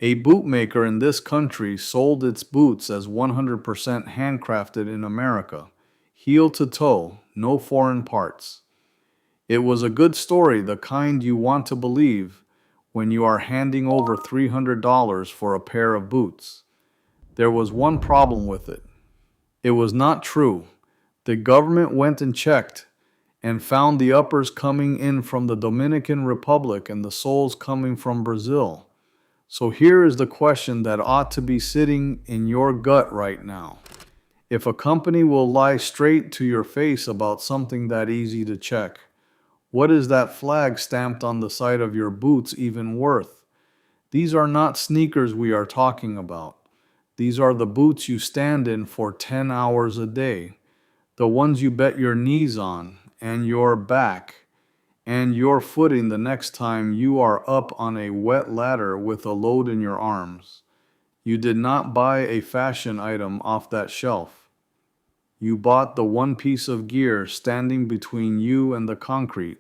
A bootmaker in this country sold its boots as 100% handcrafted in America, heel to toe, no foreign parts. It was a good story, the kind you want to believe when you are handing over $300 for a pair of boots. There was one problem with it. It was not true. The government went and checked and found the uppers coming in from the Dominican Republic and the soles coming from Brazil. So here is the question that ought to be sitting in your gut right now. If a company will lie straight to your face about something that easy to check, what is that flag stamped on the side of your boots even worth? These are not sneakers we are talking about. These are the boots you stand in for 10 hours a day, the ones you bet your knees on and your back and your footing the next time you are up on a wet ladder with a load in your arms. You did not buy a fashion item off that shelf. You bought the one piece of gear standing between you and the concrete,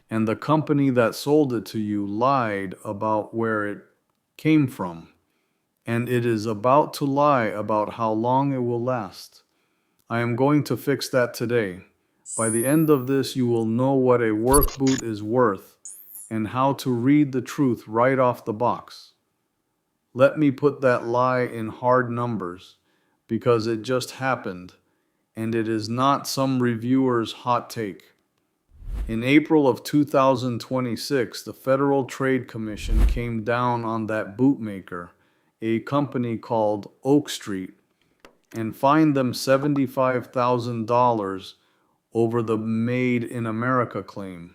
and the company that sold it to you lied about where it came from, and it is about to lie about how long it will last. I am going to fix that today. By the end of this, you will know what a work boot is worth and how to read the truth right off the box. Let me put that lie in hard numbers because it just happened and it is not some reviewer's hot take. In April of 2026, the Federal Trade Commission came down on that bootmaker, a company called Oak Street, and fined them $75,000 over the Made in America claim.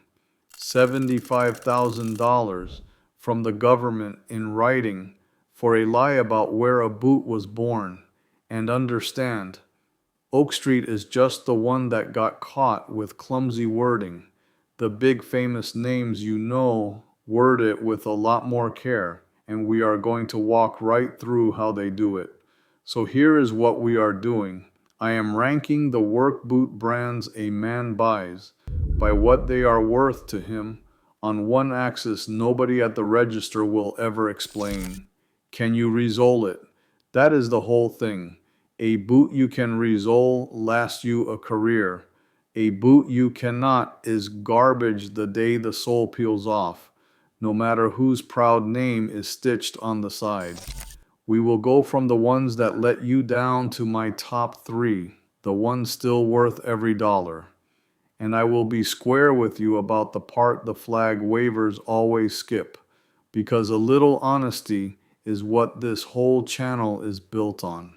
$75,000 from the government in writing for a lie about where a boot was born. And understand, Oak Street is just the one that got caught with clumsy wording. The big famous names you know word it with a lot more care, and we are going to walk right through how they do it. So here is what we are doing. I am ranking the work boot brands a man buys by what they are worth to him on one axis nobody at the register will ever explain. Can you resole it? That is the whole thing. A boot you can resole lasts you a career. A boot you cannot is garbage the day the sole peels off, no matter whose proud name is stitched on the side. We will go from the ones that let you down to my top three, the ones still worth every dollar. And I will be square with you about the part the flag wavers always skip, because a little honesty is what this whole channel is built on.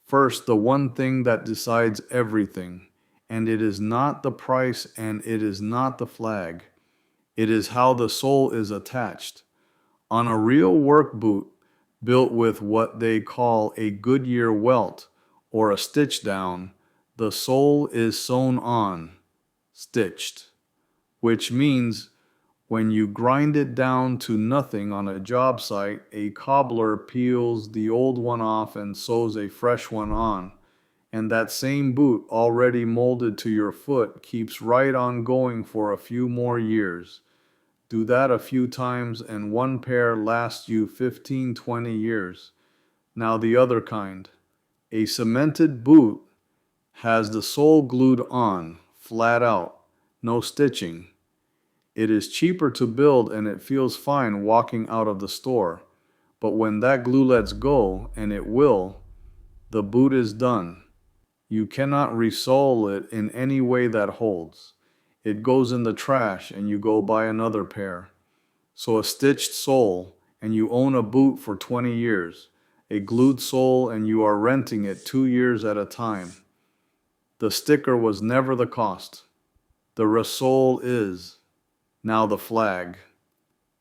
First, the one thing that decides everything, and it is not the price and it is not the flag. It is how the sole is attached. On a real work boot, built with what they call a Goodyear-welted or a stitchdown, the sole is sewn on, stitched, which means when you grind it down to nothing on a job site, a cobbler peels the old one off and sews a fresh one on, and that same boot already molded to your foot keeps right on going for a few more years. Do that a few times and one pair lasts you 15-20 years. Now the other kind. A cemented boot has the sole glued on, flat out, no stitching. It is cheaper to build and it feels fine walking out of the store. But when that glue lets go, and it will, the boot is done. You cannot resole it in any way that holds. It goes in the trash and you go buy another pair. So a stitched sole and you own a boot for 20 years. A glued sole and you are renting it 2 years at a time. The sticker was never the cost. The resole is. Now the flag.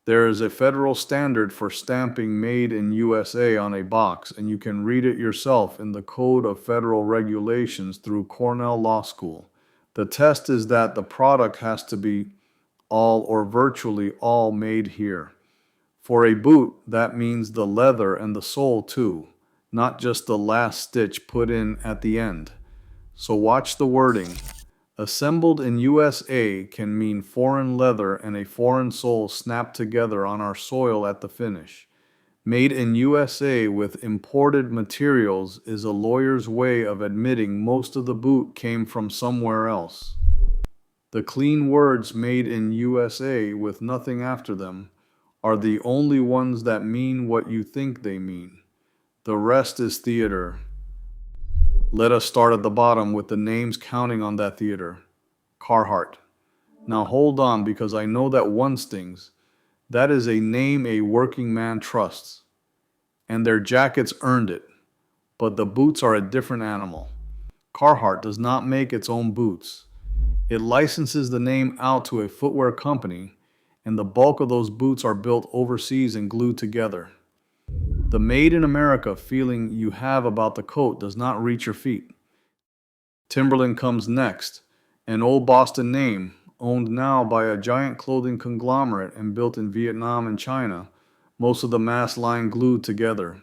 There is a federal standard for stamping Made in USA on a box, and you can read it yourself in the Code of Federal Regulations through Cornell Law School. The test is that the product has to be all or virtually all made here. For a boot, that means the leather and the sole too, not just the last stitch put in at the end. So watch the wording. Assembled in USA can mean foreign leather and a foreign sole snapped together on our soil at the finish. Made in USA with imported materials is a lawyer's way of admitting most of the boot came from somewhere else. The clean words made in USA with nothing after them are the only ones that mean what you think they mean. The rest is theater. Let us start at the bottom with the names counting on that theater. Carhartt. Now hold on because I know that one stings. That is a name a working man trusts. And their jackets earned it. But the boots are a different animal. Carhartt does not make its own boots. It licenses the name out to a footwear company, and the bulk of those boots are built overseas and glued together. The made in America feeling you have about the coat does not reach your feet. Timberland comes next, an old Boston name, owned now by a giant clothing conglomerate and built in Vietnam and China, most of the mass line glued together.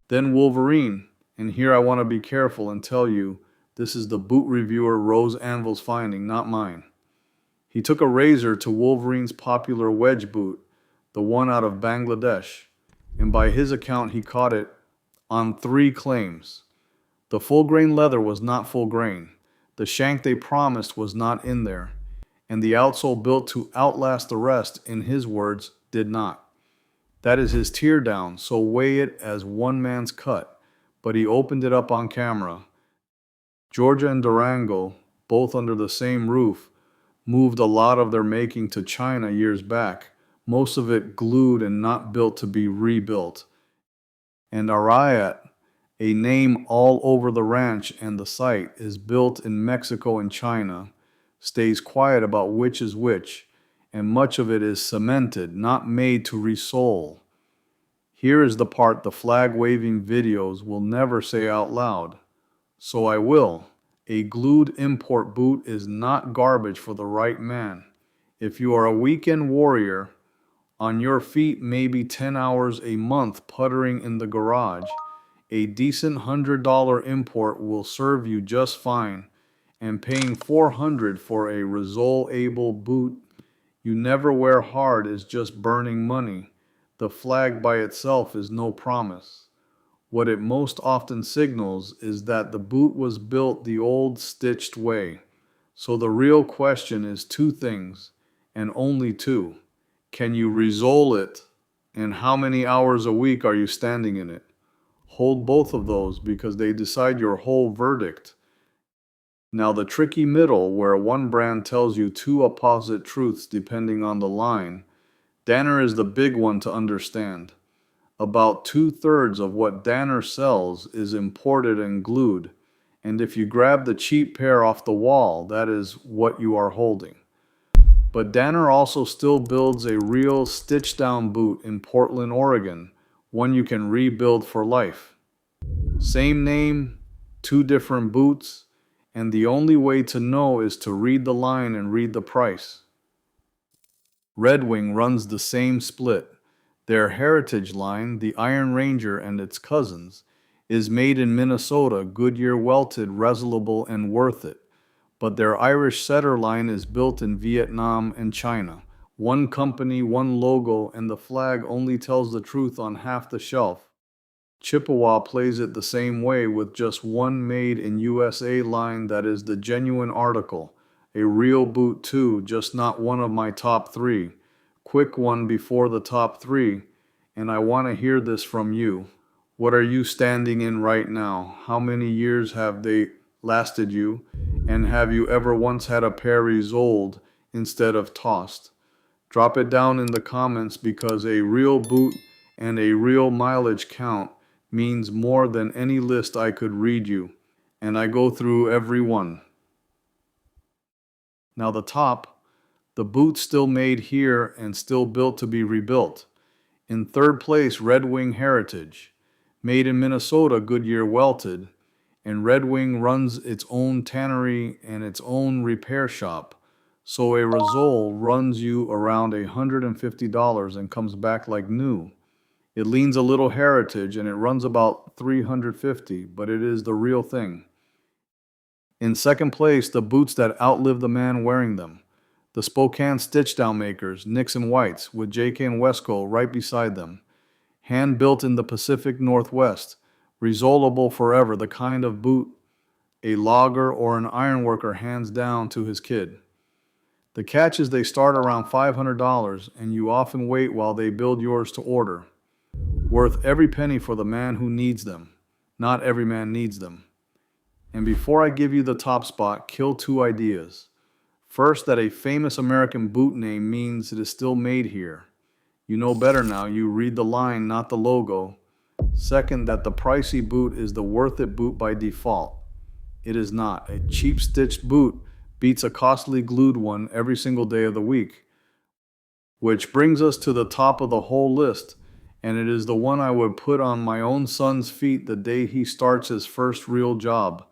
Then Wolverine, and here I want to be careful and tell you, this is the boot reviewer Rose Anvil's finding, not mine. He took a razor to Wolverine's popular wedge boot, the one out of Bangladesh, and by his account he caught it on 3 claims. The full grain leather was not full grain, the shank they promised was not in there, and the outsole built to outlast the rest, in his words, did not. That is his tear down, so weigh it as one man's cut, but he opened it up on camera. Georgia and Durango, both under the same roof, moved a lot of their making to China years back, most of it glued and not built to be rebuilt. And Arayat, a name all over the ranch and the site, is built in Mexico and China, stays quiet about which is which, and much of it is cemented, not made to resole. Here is the part the flag-waving videos will never say out loud. So I will. A glued import boot is not garbage for the right man. If you are a weekend warrior, on your feet maybe 10 hours a month puttering in the garage, a decent $100 import will serve you just fine, and paying $400 for a resole-able boot you never wear hard is just burning money. The flag by itself is no promise. What it most often signals is that the boot was built the old stitched way. So the real question is 2 things, and only 2. Can you resole it? And how many hours a week are you standing in it? Hold both of those because they decide your whole verdict. Now the tricky middle, where one brand tells you 2 opposite truths depending on the line, Danner is the big one to understand. About 2/3 of what Danner sells is imported and glued, and if you grab the cheap pair off the wall, that is what you are holding. But Danner also still builds a real stitchdown boot in Portland, Oregon, one you can rebuild for life. Same name, 2 different boots, and the only way to know is to read the line and read the price. Red Wing runs the same split. Their heritage line, the Iron Ranger and its cousins, is made in Minnesota, Goodyear-welted, resolable, and worth it. But their Irish setter line is built in Vietnam and China. One company, one logo, and the flag only tells the truth on half the shelf. Chippewa plays it the same way with just one made in USA line that is the genuine article. A real boot too, just not one of my top 3. Quick one before the top 3, and I want to hear this from you. What are you standing in right now? How many years have they lasted you? And have you ever once had a pair resoled instead of tossed? Drop it down in the comments because a real boot and a real mileage count means more than any list I could read you, and I go through every one. Now the top. The boot still made here and still built to be rebuilt. In 3rd place, Red Wing Heritage. Made in Minnesota, Goodyear-welted. And Red Wing runs its own tannery and its own repair shop. So a resole runs you around $150 and comes back like new. It leans a little heritage and it runs about $350, but it is the real thing. In 2nd place, the boots that outlive the man wearing them. The Spokane stitchdown makers, Nicks and Whites, with JK and Wesco right beside them. hand built in the Pacific Northwest, resolable forever, the kind of boot a logger or an ironworker hands down to his kid. The catch is they start around $500, and you often wait while they build yours to order. Worth every penny for the man who needs them. Not every man needs them. And before I give you the top spot, kill two ideas. First, that a famous American boot name means it is still made here. You know better now. You read the line, not the logo. Second, that the pricey boot is the worth it boot by default. It is not. A cheap stitched boot beats a costly glued one every single day of the week. Which brings us to the top of the whole list, and it is the one I would put on my own son's feet the day he starts his first real job.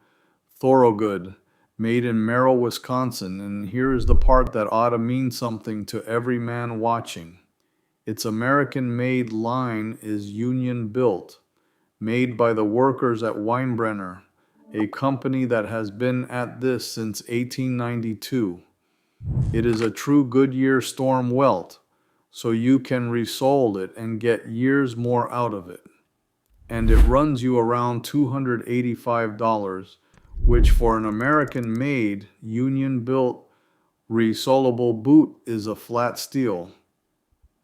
Thorogood, made in Merrill, Wisconsin, and here is the part that ought to mean something to every man watching. Its American-made line is union-built, made by the workers at Weinbrenner, a company that has been at this since 1892. It is a true Goodyear storm welt, so you can resole it and get years more out of it. And it runs you around $285, which for an American-made, union-built, resolable boot is a flat steal.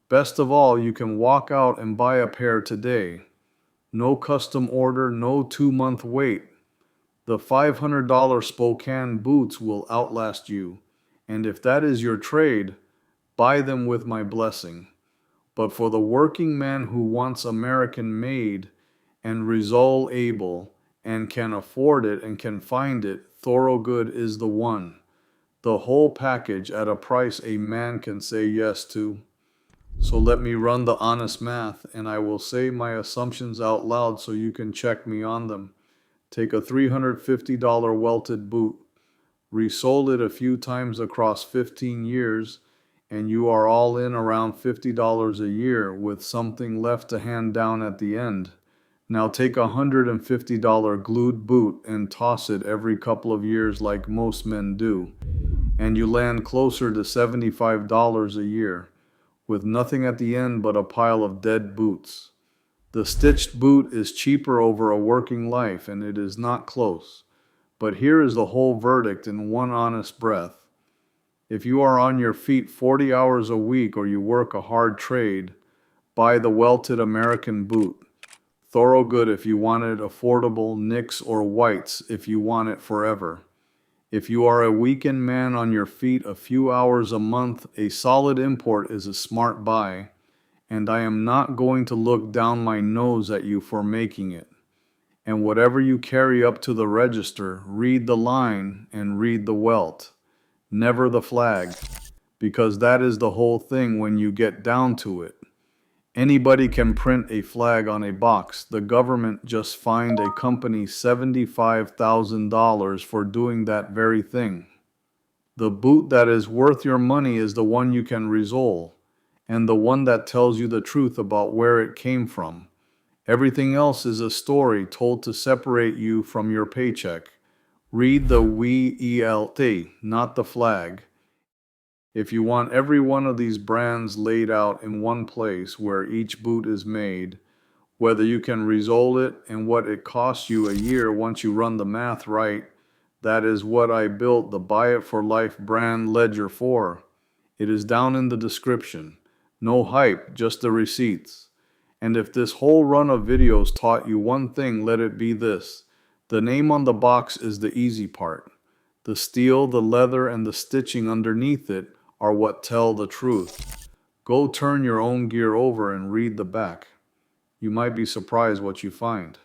Best of all, you can walk out and buy a pair today. No custom order, no 2-month wait. The $500 Spokane boots will outlast you, and if that is your trade, buy them with my blessing. But for the working man who wants American-made and resole-able and can afford it and can find it, Thorogood is the one. The whole package at a price a man can say yes to. So let me run the honest math, and I will say my assumptions out loud so you can check me on them. Take a $350 welted boot, resole it a few times across 15 years, and you are all in around $50 a year with something left to hand down at the end. Now take a $150 glued boot and toss it every couple of years like most men do, and you land closer to $75 a year, with nothing at the end but a pile of dead boots. The stitched boot is cheaper over a working life, and it is not close. But here is the whole verdict in one honest breath. If you are on your feet 40 hours a week or you work a hard trade, buy the welted American boot. Thorogood if you want it affordable, nicks or whites if you want it forever. If you are a weekend man on your feet a few hours a month, a solid import is a smart buy, and I am not going to look down my nose at you for making it. And whatever you carry up to the register, read the line and read the welt, never the flag, because that is the whole thing when you get down to it. Anybody can print a flag on a box. The government just fined a company $75,000 for doing that very thing. The boot that is worth your money is the one you can resole, and the one that tells you the truth about where it came from. Everything else is a story told to separate you from your paycheck. Read the welt, not the flag. If you want every one of these brands laid out in one place where each boot is made, whether you can resole it and what it costs you a year once you run the math right, that is what I built the Buy It for Life brand ledger for. It is down in the description. No hype, just the receipts. And if this whole run of videos taught you one thing, let it be this. The name on the box is the easy part. The steel, the leather, and the stitching underneath it are what tell the truth. Go turn your own gear over and read the back. You might be surprised what you find.